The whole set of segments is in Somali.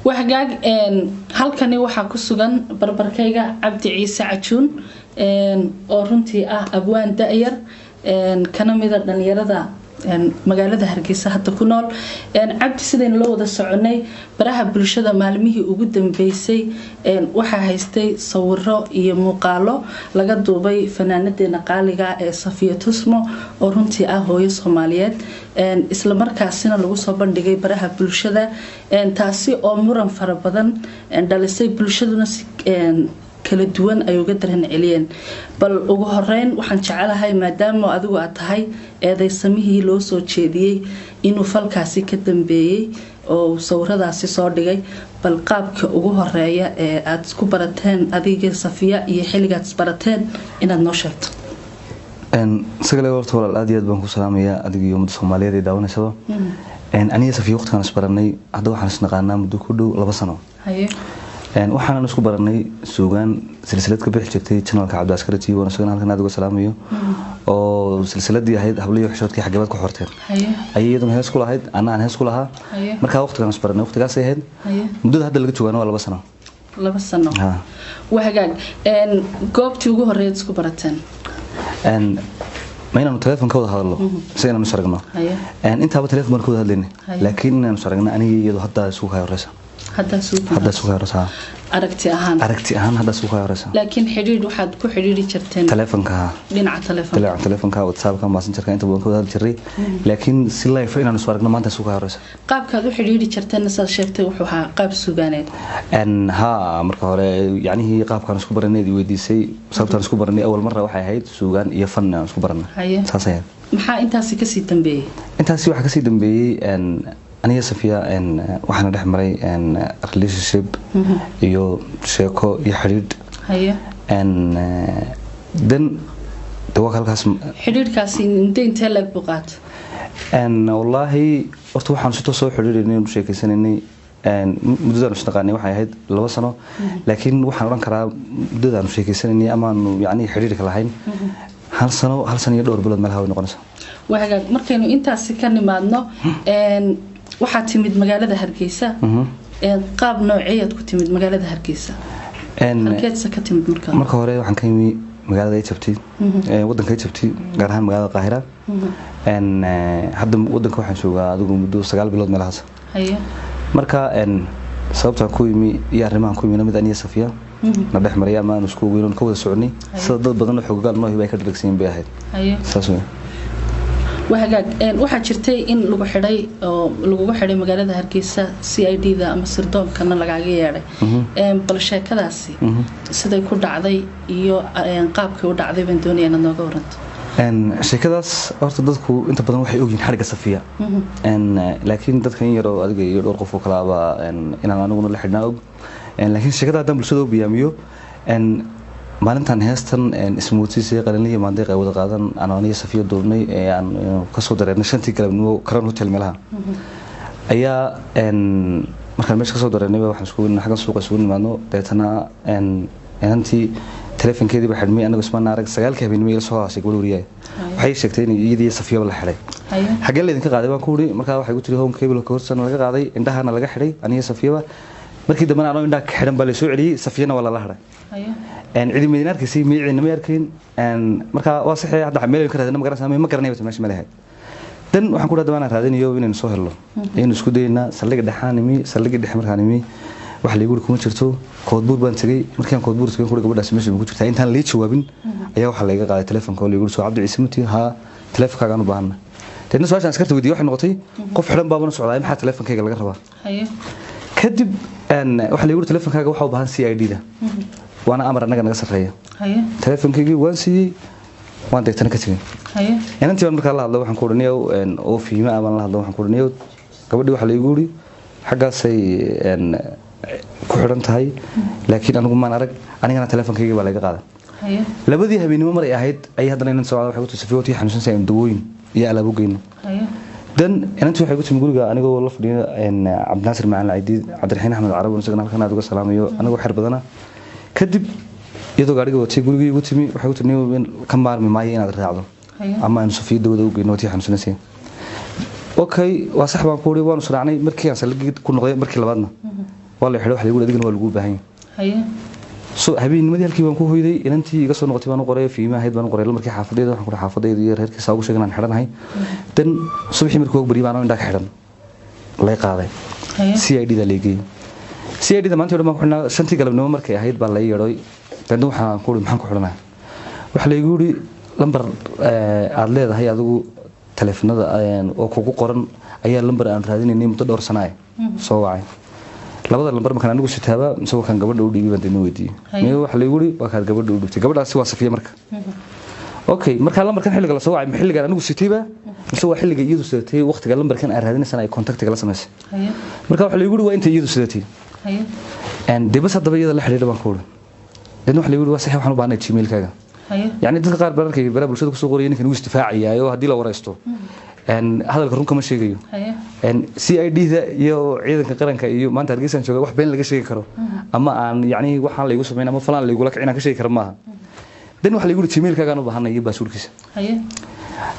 وحقاق halkani waxa ku sugan barbarkayga Cabdi Ciise Cajuun oo runtii abwaan daayar kana mid ah dhalinyarada magaalada Hargeysa hadda ku nool Cabdi sideen loo wada soconay baraha bulshada maalmihii ugu dambeysay waxa haystay sawirro iyo muuqaalo laga duubay fanaanadeena qaaliga ee Safiya Tusmo oo runtii hooyo Soomaaliyeed isla markaasina lagu soo bandhigay baraha bulshada taasi oo muran fara badan dhalisay bulshaduna kala duwan ay uga daran celiyeen bal ugu horeyn waxaan jecelahay maadaama adigu aad tahay eedeysamihii loo soo jeediyay inuu falkaasi ka dambeeyay oo sawiradaasi soo dhigay bal qaabka ugu horeeya ee aad isku barateen adiga Safiya iyo xiligaad isbarateen inaad noo sheegto sagale horta walaal aad iyo aad baan ku salaamayaa adiga iyo ummadda Soomaaliyeed ee daawanaysa aniga Safiya waqtigan isbaranay hadda waxaan isnaqaanaa muddo ku dhow 2 sano waxaan isku baranay suugaan silsilad ka bixi jirtay channelka Cabdi Askari TV oo isagana halkan aad uga salaamayo oo silsiladii ahayd hablayo xishoodkii xageebad ku xorteen ayaduna hees ku lahayd ana hees ku lahaa marka waqtigan isbaranay waqtigaas ay ahayd muddada hadda laga joogaano waa 2 sano 2 sano wahagaag goobtii ugu horeeyay isku barateen ما ينام تلفون كود هذا الله سينا نشرقنا أنت هذا تلفون كود هذا لين لكن نشرقنا أنا يدو حتى سوق هاي الرسا حتى سوق هاي الرسا أركتي أهان هذا سوق هاي الرسا لكن حرير واحد كو حريري شرتين تلفون كها لين تلفون كها واتساب كها ماسنجر كها أنت بقول كود هذا الشري لكن سلا يفعلنا نشرقنا ما أنت سوق هاي الرسا قاب كذا حريري شرتين نسال شرتي وحوها قاب سوقانات أن ها مركها يعني هي قاب كان سكوبر النادي ودي سي صارت سكوبر النادي أول مرة واحد هيد سوقان يفن سكوبرنا ساسين maxaa intaasi ka sii dambeeyay intaasi waxa ka sii dambeeyay aniga Safiya waxaan dhaxmaray relationship iyo sheeko iyo xiriir dan halkaas xiriirkaasi intee lag buqaat wallahi horta waxaan soo soo xiriirinay inuu sheekaysanay muddada shaqaanay waxay ahayd 2 sano laakiin waxaan oran karaa muddada sheekaysanay ama yani xiriirka lahayn hal sano iyo dhowr bilood meel hawo noqonaysa wahagaag markaynu intaasi ka nimaadno waxa timid magaalada Hargeysa qaab nooceed ku timid magaalada Hargeysa halkeedsa ka timid marka hore waxaan ka yimi magaalada Egypt wadanka Egypt gaar ahaan magaalada Qaahira hadda wadanka waxaan joogaa adigu muddo 9 bilood meelahaas marka sababta ku yimi iyo arrimahan ku yimi mid aniga Safiya na dhaxmaray ama aan isku weyn ka wada soconay sida dad badan oo xogaal noo hibay ka dhigsan bay ahayd saasoo wahagaag waxa jirtay in lagu xidhay magaalada Hargeysa CID-da ama sirdoonka lagaaga yeeray bal sheekadaasi siday ku dhacday iyo qaabkii u dhacday baan doonayaa inaad nooga waranto sheekadaas horta dadku inta badan waxay ogyihiin xariga Safiya laakiin dadka in yar oo adiga iyo dhowr qof oo kala inaan aniguna la xidhnaa og laakiin sheekada hadda bulshada u biyaamiyo maalintan heestan ismuutiisay qalinliye maandeeq ay wada qaadan aniga Safiya doonay aan ka soo dareernay 5 galabnimo Crown Hotel meelaha ayaa markaan meesha ka soo dareernay waxaan isku weynaa xagga suuqa isku nimaadno deetana inantii telefonkeedii ba xidhmay anagu isma naarag 9 habeenimo ila soo haashay gurigay waxay sheegtay in iyadii Safiya la xidhay xagee leedin ka qaaday waan ku wuri markaa waxay ku tiri home cable ka horsan laga qaaday indhahana laga xidhay aniga Safiya markii dambe aan indhaha ka xidhan baa la soo celiyay Safiyana wala la xidhay cidi meedinarkiisii miicina ma yarkin marka waa saxay hadda meel ka raadina ma garanay meesha malaha dan waxaan ku dhaadaan raadinayo inaan soo helo inaan isku dayna saldhiga dhaxaanimi saldhiga dhex markaanimi wax la igu kuma jirto koodbuur baan tagay markaan koodbuur tagay ku gabadhaas meesha ku jirtaa intaan la jawaabin ayaa waxa la iga qaaday telefoonka oo la igu soo Cabdi Ciise muti ha telefoonka aan u baahna dadna soo aan askarta weydiiyay waxay noqotay qof xidhan baabana socdaa maxaa telefoonkayga laga rabaa kadib waxa la igu telefoonkaaga waxa u baahan CID-da وانا امر انغا naga sareeyo telefonkaygi waan siiyay waan deegtana ka tagay inantii marka la hadlo waxaan ku oranayo oo fiima ama la hadlo waxaan ku oranayo gabadhii waxa la igu yiri xagaasay ku xiran tahay laakiin anigu ma arag anigana telefonkaygi baa laga qaaday labadii habeenimo mar ay ahayd ay haddana inaan soo waxay ku Safiya xanuunsan in dawooyin iyo alaabo geeyno dan inantii waxay ku timi guriga anigoo la fadhiyo Cabdi Naasir Macalin Ciidid Cabdiraxiin Axmed Carab oo isagana halkan aad uga salaamayo anigoo xir badana kadib iyadoo gaariga watay guriga igu timi waxay u timi ka maarmi maayo inaad raacdo ama aan Safiya dawada u geeyno tii xanuunsanaysa okay waa sax baan ku wari waan soo raacnay markii aan salgid ku noqday markii labaadna wala xidho wax lagu adigana waa lagu baahan haye soo habeennimadii halkii baan ku hoyday inantii iga soo noqotay baan qoray fiimaa ahayd baan qoray markii xaafadeeda waxaan ku xaafadeeda iyo reerkiisa ugu sheegan aan xidhanahay dan subaxii markii ugu bari baan indha ka xidhan lay qaaday CID da leegay CID da maanta ma xidhnaa shantii galabnimo markay ahayd baa la yeeray dan waxaan ku maxaan ku xidhanaa wax la igu yiri lambar aad leedahay adigu telefoonada oo kugu qoran ayaa lambar aan raadinay muddo dhowr sano ah soo wacay labada lambar markaan anigu sitaaba mise waxaan gabadha u dhiibay baan weydiiyay mee wax la igu yiri waa ka gabadha u dhibtay gabadhaasi waa Safiya marka okay marka lambarkan xilliga la soo wacay xilliga anigu sitayba mise waa xilliga iyadu sidatay waqtiga lambarkan aan raadinaysan ay contactiga la sameysay marka wax la igu yiri waa inta iyadu sidatay dibas hadaba iyada la xiriir baan ku wada dan wax la igu yiri waa sax waxaan u baahnay Gmail-kaaga يعني dadka qaar bararkay bara bulshada ku soo qoriyay ninkan uu istifaaciyayo hadii la waraysto hadalka run kama sheegayo CID da iyo ciidanka qaranka iyo maanta Hargeysa jooga wax been laga sheegi karo ama aan yani waxaan la igu sameeyay ama falan la igu la kicina ka sheegi karo maaha dan wax la igu Gmail-kaaga u baahanay baasuurkiisa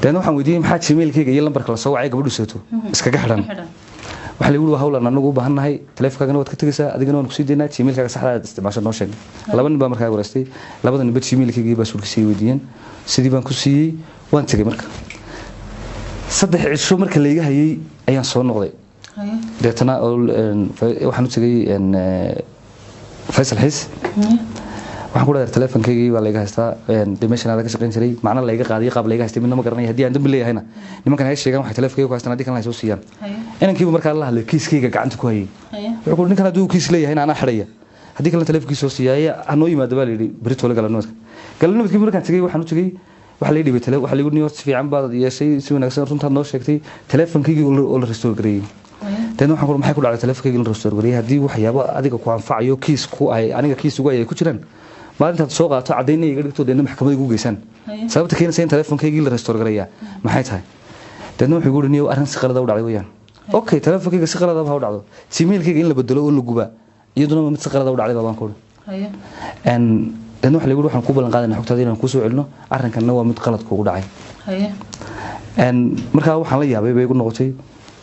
dan waxaan weydiiyay maxaa Gmail-kaaga iyo lambarka la soo wacay gabadhu seeto iskaga xidhan waxa la igu hawlan anagu u baahanahay telefonkaaga waad ka tagaysaa adigana waan ku sii deynaa Gmail-kaaga saxda ah isticmaasho noo sheeg laba nin baa markaa wareystay labada nin Gmail-kaaga baa suurkiisay weydiiyeen sidii baan ku siiyay waan tagay marka saddex cisho marka la iga hayay ayaan soo noqday deetana waxaan u tagay Faisal Xiis waxaan ku dhahay telefonkayga waa la iga haystaa dimensionada ka shaqeyn jiray macna la iga qaadiyo qaab la iga haystay midna ma garanay hadii aan dambi leeyahayna nimankan ay sheegan waxa telefonkayga ku haystaan hadii kan la soo siiyaan inankiiba markaa la hadlay kiiskayga gacanta ku hayay wuxuu ninkan haduu kiis leeyahay ana xiraya hadii kale telefonkiisa soo siiyay anoo yimaado baa leeyahay berito la galanoodkii markaan tagay waxaan u tagay waxa la dhibay telefoon waxa la igu niyo si fiican baad yeeshay si wanaagsan runta noo sheegtay telefonkayga oo la restore gareeyay tan waxaan ku maxay ku dhacday telefonkayga la restore gareeyay hadii waxyaabo adiga ku anfacayo kiis ku ay aniga kiis ugu ay ku jiraan maalinta soo qaato cadeynay iga dhigto deena maxkamadda ugu geysan sababta keenaysa in telefonkayga la restore gareeyaa maxay tahay tan wuxuu igu niyo arrin si qalad ah u dhacday weeyaan okay telefonkayga si qalad ah u dhacdo Gmail-kayga in la bedelo oo la guba iyaduna mid si qalad ah u dhacday baan ku dan wax la igu waxaan ku balan qaadanay xogtaada inaan ku soo celino arrinkanna waa mid qalad kugu dhacay markaa waxaan la yaabay bay igu noqotay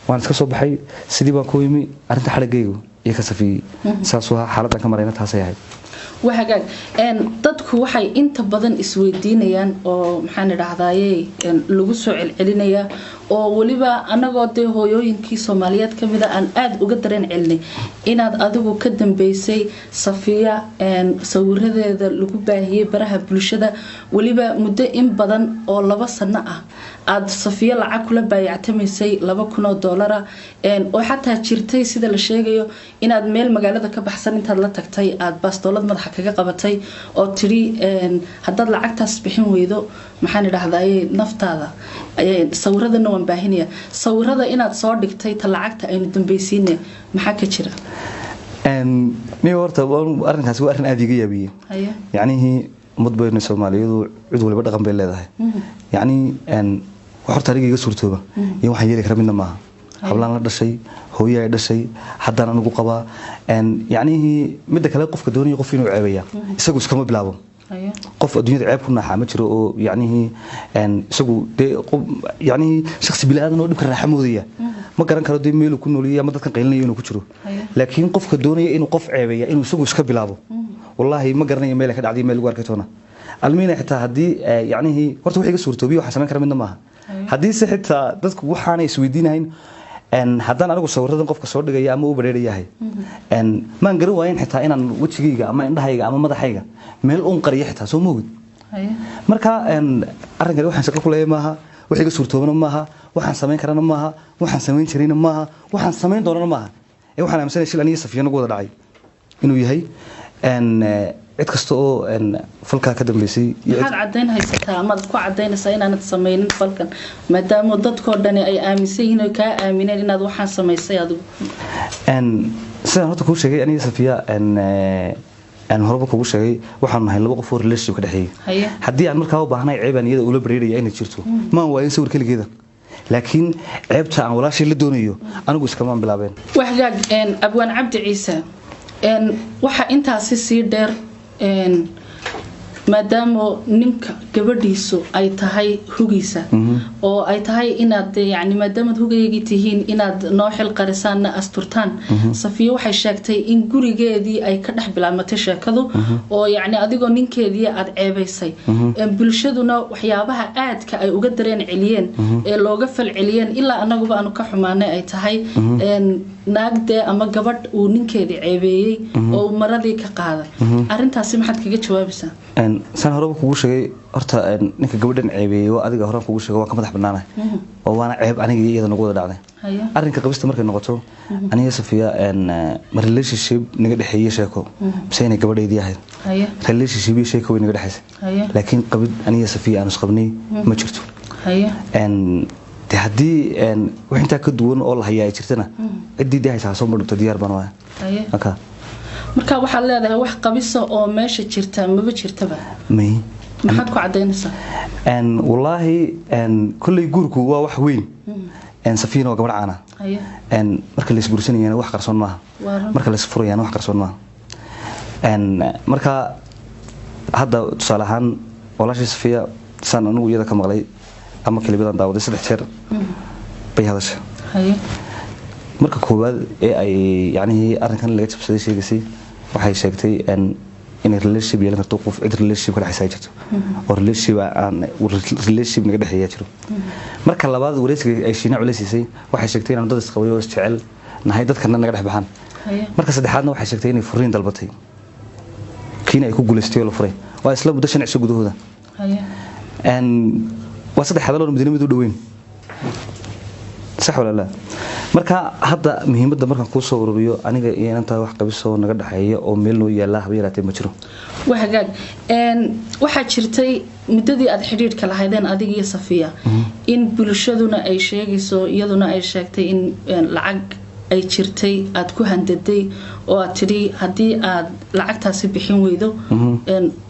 waan iska soo baxay sidii baan ku yimi arrinta xalagaygu iyo ka Safiyay saas waa xaaladdan ka marayna taas ay ahayd وهاجاج dadku waxay inta badan isweydiinayaan oo maxaan idhaahdaaye lagu soo celcelinaya oo waliba anagoo de hooyooyinkii Soomaaliyeed kamid ah aan aad uga dareen celinay inaad adigu ka dambeysay Safiya sawiradeeda lagu baahiyay baraha bulshada waliba muddo in badan oo 2 sano ah aad Safiya lacag kula baayactamaysay $2,000 oo xataa jirtay sida la sheegayo inaad meel magaalada ka baxsan intaad la tagtay aad bastoolad madaxa kaga qabatay oo tiri haddaad lacagtaas bixin weydo maxaan idhaahdaaye naftaada sawiradana waan baahinaya sawirada inaad soo dhigtay ta lacagta aynu dambaysiinay maxaa ka jira mi horta arrinkaas waa arrin aad iga yaabiyay yani mudbayna Soomaaliyeedu cid waliba dhaqan bay leedahay yani horta ariga iga suurtooba iyo waxaan yeeli karaa midna maaha hablaan la dhashay hooyay dhashay haddana anigu qaba yani mid kale qofka doonaya qof inuu ceebaya isagu iskama bilaabo qof adduunyada ceeb ku naaxa ma jiro oo yani isagu yani shakhsi bilaadan oo dhibka raaxa moodaya ma garan karo de meel ku nooliyay ama dadkan qeylinayo inuu ku jiro laakiin qofka doonaya inuu qof ceebaya inuu isagu iska bilaabo wallahi ma garanayo meel ka dhacday meel lagu arkay toona almiina xitaa hadii yani horta wax iga suurtoobiyo waxa sameyn kara midna maaha hadii si xitaa dadku waxaan isweydiinayn haddaan anigu sawiradan qofka soo dhigaya ama u bareerayahay maan garan waayin xitaa inaan wajigayga ama indhahayga ama madaxayga meel uun qariyo xitaa soo moogid marka arrinkan waxaan shaqo ku leeyahay maaha wax iga suurtoobana maaha waxaan sameyn karana maaha waxaan sameyn jirayna maaha waxaan sameyn doonana maaha waxaan aaminsanay shil aniga Safiya nagu wada dhacay inuu yahay cid kasta oo falka ka dambeysay waxaad cadeyn haysataa ama ku cadeynaysaa inaanad sameynin falkan maadaama dadkoo dhani ay aaminsan yihiin oo ka aamineen inaad waxaan sameysay adigu sidaan horta ku sheegay aniga Safiya horba kugu sheegay waxaan nahay laba qof oo relationship ka dhaxeeyay hadii aan markaa u baahnay ceebaan iyada ula bareeraya inay jirto ma waa in sawir kaligeeda laakiin ceebta aan walaashay la doonayo anigu iskama bilaabeen waxgaag abwaan Cabdi Ciise waxa intaasi si dheer maadaama ninka gabadhiisu ay tahay hugiisa oo ay tahay inaad yani maadaama hugaygi tihiin inaad noo xil qarisaan asturtaan Safiya waxay sheegtay in gurigeedii ay ka dhex bilaamatay sheekadu oo yani adigoo ninkeedii aad ceebaysay bulshaduna waxyaabaha aadka ay uga dareen celiyeen ee looga fal celiyeen ilaa anaguba aanu ka xumaanay ay tahay naagde ama gabadh uu ninkeedii ceebeeyay oo maradii ka qaaday arintaasi maxaad kaga jawaabaysaa san hore kugu sheegay horta ninka gabadhan ceebeeyay waa adiga hore kugu sheegay waa ka madax banaanay oo waana ceeb aniga iyada nagu wada dhacday arrinka qabista markay noqoto aniga Safiya ma relationship naga dhaxeeyay sheeko bisayna gabadheedii ahayd relationship iyo sheeko way naga dhaxaysay laakiin qabid aniga Safiya aanu isqabnay ma jirto hadii wax inta ka duwan oo la hayaa jirtana cidii haysaa soo madhubta diyaar baan waa marka waxa leedahay wax qabiso oo meesha jirta ma jirtaba maxaad ku cadeynaysaa wallahi kulli guurku waa wax weyn Safiina waa gabadh caana marka la isbursanayna wax qarsoon maaha marka la isfurayna wax qarsoon maaha marka hadda tusaalahan walaashay Safiya san anigu iyada ka maqlay ama kalibadan daawaday 3 jeer bay hadashay marka koobaad ee ay yani arrinkan laga jabsaday sheegaysay waxay sheegtay in relationship yeelan karto qof cid relationship ka dhaxaysa jirto oo relationship naga dhaxeeya jiro marka labaad wareysiga ay shiina culeysay waxay sheegtay in dad isqabayo oo isjecel nahay dadkana naga dhax baxaan marka saddexaadna waxay sheegtay in furiin dalbatay kiina ay ku guuleystay la furay waa isla muddo 5 cisho gudahooda waa saddex hadaloo madiinadu dhaweyn sax wala la marka hadda muhiimadda markan ku soo ururiyo aniga iyo inta wax qabiso naga dhaxeeyo oo meel loo yaala habeeraatay ma jiro waxagaag waxa jirtay muddadii aad xiriirka lahaydeen adiga iyo Safiya in bulshaduna ay sheegayso iyaduna ay sheegtay in lacag ay jirtay aad ku handaday oo aad tiri hadii aad lacagtaasi bixin weydo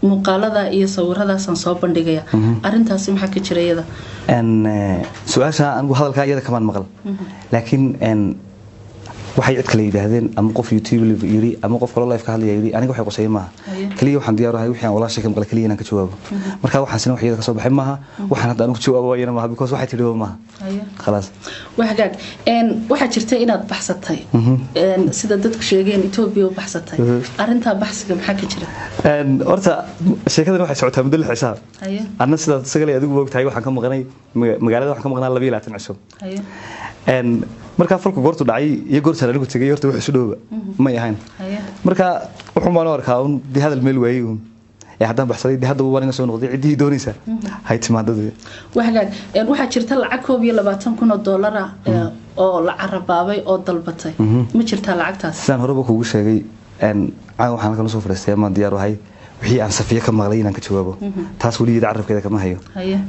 muuqaalada iyo sawiradaasaan soo bandhigaya arintaasi maxaa ka jirayada su'aasha anigu hadalka iyada kamaan maqal laakiin waxay cid kale yiraahdeen ama qof YouTube yiri ama qof kale live ka hadlaya yiri aniga waxay qosay maaha kaliya waxaan diyaar u ahay wixii aan walaashay ka maqal kaliya inaan ka jawaabo marka waxaan sina waxyada ka soo baxay maaha waxaan hadda anigu jawaabo waayana maaha because waxay tiri maaha خلاص waxagaag waxa jirta inaad baxsatay sida dadku sheegeen Ethiopia u baxsatay arinta baxsiga maxaa ka jira horta sheekadan waxay socotaa muddo 6 cisho anna sida sagalay adigu waqtiga waxaan ka maqnay magaalada waxaan ka maqnaa 22 cisho marka falku goortu dhacay iyo goorta lagu tagay horta wax isu dhooba ma yahayn marka wuxuu ma arkaa in hadal meel waayay hadda baxsaday hadda waan soo noqday cidii doonaysa hay timaadada waxagaag waxa jirta lacag $20,000 oo la carabaabay oo dalbatay ma jirta lacagtaas san horeba kuugu sheegay waxaan kala soo fariistay ma diyaar wahay wixii aan Safiya ka maqlay inaan ka jawaabo taas waligeed carabkeeda kama hayo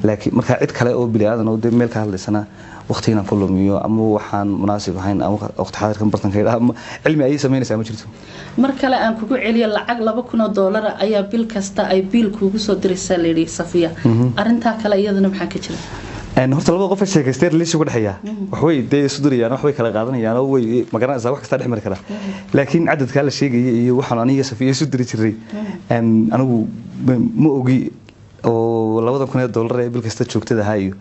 laakiin marka cid kale oo bilaadan oo meel ka hadlaysana waqtigan ku lumiyo ama waxaan munaasib ahayn ama waqti xaadirkan bartankeeda ama cilmi ay sameynaysaa ma jirto mar kale aan kugu celiyo lacag $2,000 ayaa bil kasta ay biil kugu soo diraysaa leeyahay Safiya arinta kale iyadana maxaa ka jira horta laba qof sheekaystay relationship ku dhaxeeya wax way day suduriyaan wax way kala qaadanayaan oo way magaranaysaa wax kasta dhex mari kara laakiin cadadka la sheegay iyo waxaan aniga Safiya suduri jiray anigu ma ogi oo $2,000 ee bil kasta joogtada haayo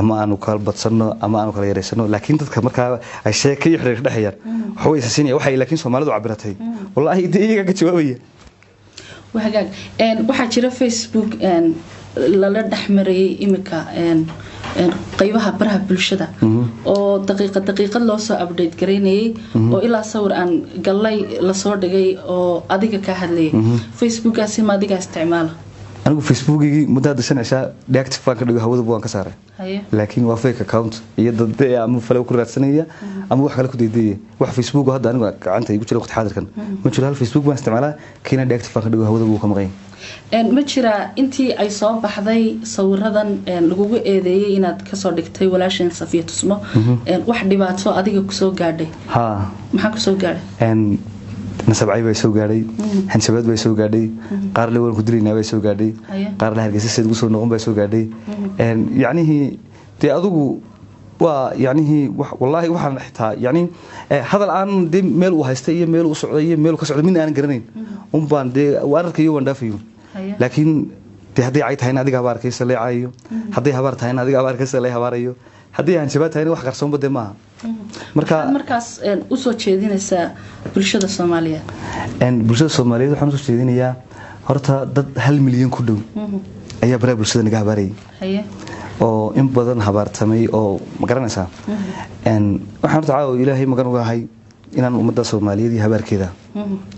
ama aanu kala badsano ama aanu kala yareysano laakiin dadka marka ay sheekay xiriir dhaxayaan wax way isasiinaya waxay laakiin Soomaalidu cabiratay wallahi iyaga ka jawaabaya waxagaag waxa jira Facebook lala dhaxmarayay imika qaybaha baraha bulshada oo daqiiqad loo soo update gareynayay oo ilaa sawir aan galay la soo dhigay oo adiga ka hadlayay Facebookaasi ma adiga isticmaala anigu Facebookigi mudada 5 cisho deactive baan ka dhigo hawada baan ka saaray laakiin waa fake account iyo dad ama falow ku raadsanaya ama wax kale ku deedeeyay wax Facebook hadda anigu gacanta igu jira waqti xaadirkan ma jiro hal Facebook baan isticmaalaa kiina deactive baan ka dhigo hawada buu ka maqan ma jira intii ay soo baxday sawiradan lagu eedeeyay inaad ka soo dhigtay walaashin Safiya Tusmo wax dhibaato adiga ku soo gaadhay maxaa ku soo gaadhay nasabay bay soo gaaday hansabaad bay soo gaaday qaar la waan ku dirinaa bay soo gaaday qaar la hargeysa sida ugu soo noqon bay soo gaaday yaanihi adigu waa yaanihi wallahi waxaan xitaa yaani hadal aan meel u haystay iyo meel u socday iyo meel ka socday min aan garanayn baan waararka iyo waan dhaafayo laakiin haddii ay tahay adiga habaarkaysa leecayo haddii habaar tahay adiga habaarkaysa lee habaarayo haddii aan shabaab tahay wax qarsoon bade maaha markaas u soo jeedinaysaa bulshada Soomaaliyeed waxaan u soo jeedinayaa horta dad 1 milyan ku dhow ayaa baraha bulshada naga habaarayay oo in badan habaartamay oo ma garanaysaa waxaan tacaawo ilaahay magan ugahay inaan ummadda Soomaaliyeed iyo habaarkeeda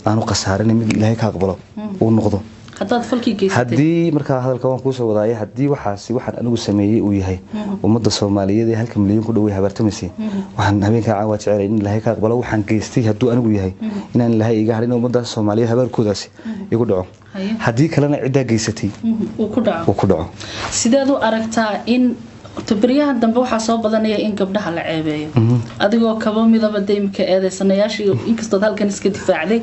aanu qasaarin mid ilaahay ka aqbalo oo noqdo hadaad falkii geysatay hadii marka hadalka waan ku soo wadaayay hadii waxaan anigu sameeyay uu yahay ummadda Soomaaliyeed ee 1 milyan ku dhow ay habaartamaysay waxaan habeenka caawa jecelahay in ilaahay ka aqbalo waxaan geystay haduu anigu yahay inaan ilaahay iga harin ummadda Soomaaliyeed habaarkoodaasi igu dhaco hadii kalena cid geysatay uu ku dhaco sideed u aragtaa in tabriyahan dambe waxa soo badanaya in gabdhaha la ceebeeyo adigoo kaba midaba deemka eedeysanayaashii inkastoo halkan iska difaacday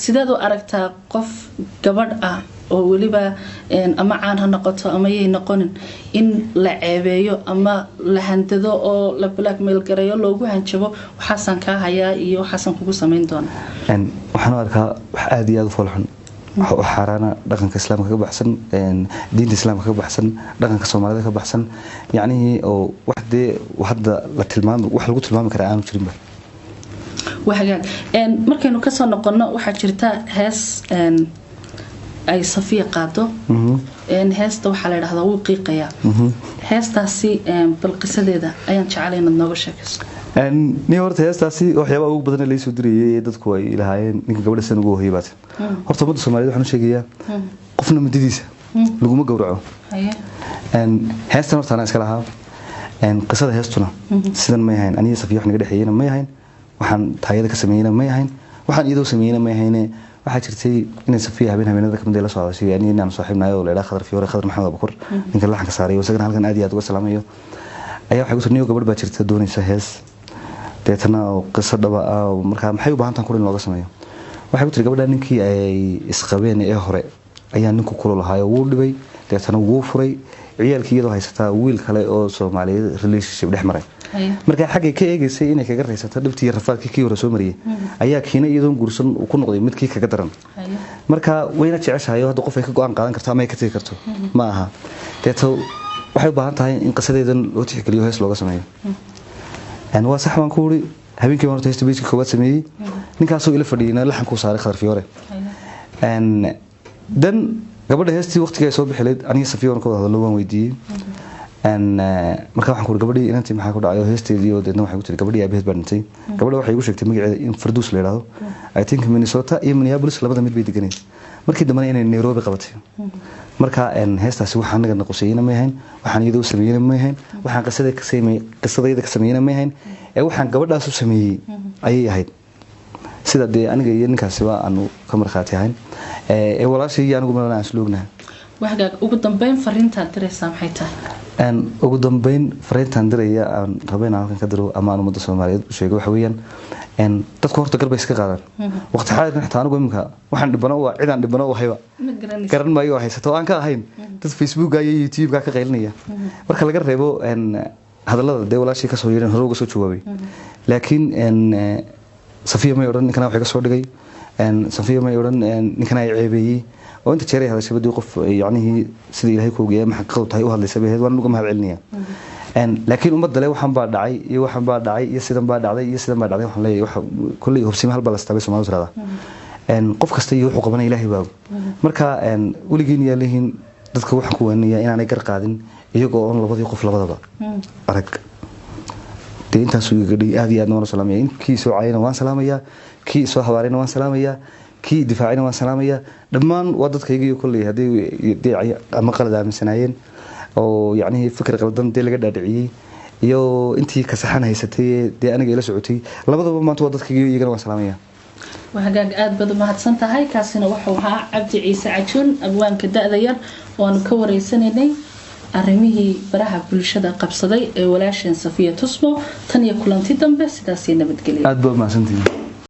sideed u aragtaa qof gabadh ah oo waliba ama caan ha noqoto ama yey noqonin in la ceebeeyo ama la handado oo la blackmail gareeyo loogu hanjabo waxaasan ka hayaa iyo waxaasan kugu sameyn doona waxaan arkaa wax aad iyo aad u falxun xaraana dhaqanka islaamka ka baxsan diinta islaamka ka baxsan dhaqanka Soomaalida ka baxsan yaani oo waxda la tilmaamo wax lagu tilmaami kara aanu jirin markaynu ka soo noqono waxa jirta hees ay Safiya qaado heesta waxa la yiraahdaa wuu qiiqaya heestaasi bal qisadeeda ayaan jecelahay inaad nooga sheekayso ni horta heestaasi waxyaabo ugu badan la soo diriyay dadku ay ilaahayeen ninka gabadha san ugu hoybaad horta ummadda Soomaaliyeed waxaan sheegayaa qofna madidiisa laguma gowraco heestan horta ana iska lahaa qisada heestuna sidan ma yahayn aniga Safiya wax naga dhaxeeyna ma yahayn waxaan taayada ka sameeyna ma yahayn waxaan iyadoo sameeyna ma yahayn waxa jirtay in Safiya habeenada kamid la soo hadashay yani inaan saaxiibnayo oo leeyahay Khadar Maxamed Abukur ninka laxanka saaray oo isagana halkan aad iyo aad uga salaamayo ayaa waxa ku soo gabadh baa jirta doonaysa hees deetana qisad dhaba marka maxay u baahan tahay kulin looga sameeyo waxa ku tiri gabadha ninkii ay isqabeen ee hore ayaa ninku kulul ahaayo wuu dhibay deetana wuu furay ciyaalkii iyadoo haysta wiil kale oo Soomaaliyeed relationship dhex maray marka xagga ka eegaysay inay kaga raysato dhibtii rafaadkii kii hore soo mariyay ayaa kiina iyadoo guursan ku noqday midkii kaga daran marka wayna jeceshahay hadda qof ay ka go'aan qaadan karto ama ay ka tagi karto ma aha deeto waxay u baahan tahay in qisadeedan loo tixgeliyo hees looga sameeyo waa sax waan ku wuri habeenkii horta heesta beejka koobaad sameeyay ninkaas oo ila fadhiyay laxan ku saaray Khadar Fiyoore dan gabadha heestii waqtiga ay soo bixileed aniga Safiya ka wada hadlo waan weydiiyay marka waxaan ku wuri gabadhii inantii maxaa ku dhacay heesteedii oo deedna waxay ku tiri gabadhii aabaheed baa dhintay gabadha waxay igu sheegtay magaceeda in Farduus la yiraahdo I think Minnesota iyo Minneapolis labada mid bay deganeen markii dambe inay Nairobi qabatay marka heestaasi waxaan naga naqoosayna ma yahayn waxaan iyadoo sameeyay ma yahayn waxaan qisadayda ka sameeyay ma yahayn ee waxaan gabadhaas u sameeyay ayay ahayd sida de aniga iyo ninkaasi waa aanu ka marxaati ahayn ee walaashii anigu ma aan isloognahay waxaad ugu dambeyn fariinta diraysaa maxay tahay ugu dambeyn fariintan diraya aan rabeyna halkan ka diro ama ummadda Soomaaliyeed u sheego waxa weeyaan dadku horta galbay iska qaadaan waqti xaadir xitaa anigu imka waxaan dhibano waa cidaan dhibano oo hayba garan maayo haysato aan ka ahayn dad Facebook iyo YouTube ka qaylinaya marka laga reebo hadallada de walaashii ka soo yeeran hore uga soo jawaabay laakiin Safiya ma oran ninkana waxa ka soo dhigay Safiya ma oran ninkana ay ceebeeyay oo inta jeeray hadashay badii qof yaani sida Ilaahay ku ogeeyay ma xaqad tahay u hadlaysa baheed waan uga mahad celinaya laakiin ummadda le waxaan baa dhacay iyo sidan baa dhacday waxaan leeyahay waxa kulli hubsima hal balastaabay Soomaalidu tirada qof kasta iyo wuxuu qabanay Ilaahay baa marka waligiin yaalihiin dadka waxaan ku weenayaa inaanay gar qaadin iyagoo on labadii qof labadaba arag intaas uu gadhay aad iyo aad noona salaamay inkii soo caayina waan salaamaya kii soo habaarina waan salaamaya kii difaacina waan salaamaya dhammaan waa dadkayga iyo kulli hadii ama qalad aaminsanayeen oo yaani fikir qaldan de laga dhaadhiciyay iyo intii ka saxan haysatay de aniga ila socotay labadaba maanta waa dadkayga iyagana waan salaamaya وهجاج آد بدو ما هتصنت هاي كاسنا وحوها عبد عيسى عجون أبوان كدا ذير وأنا كوري سنيني أرميه براها كل شدة قبصدي ولاش صفية تصمو تانية كلانتي دم بس تاسينا بتقلي آد بدو ما سنتين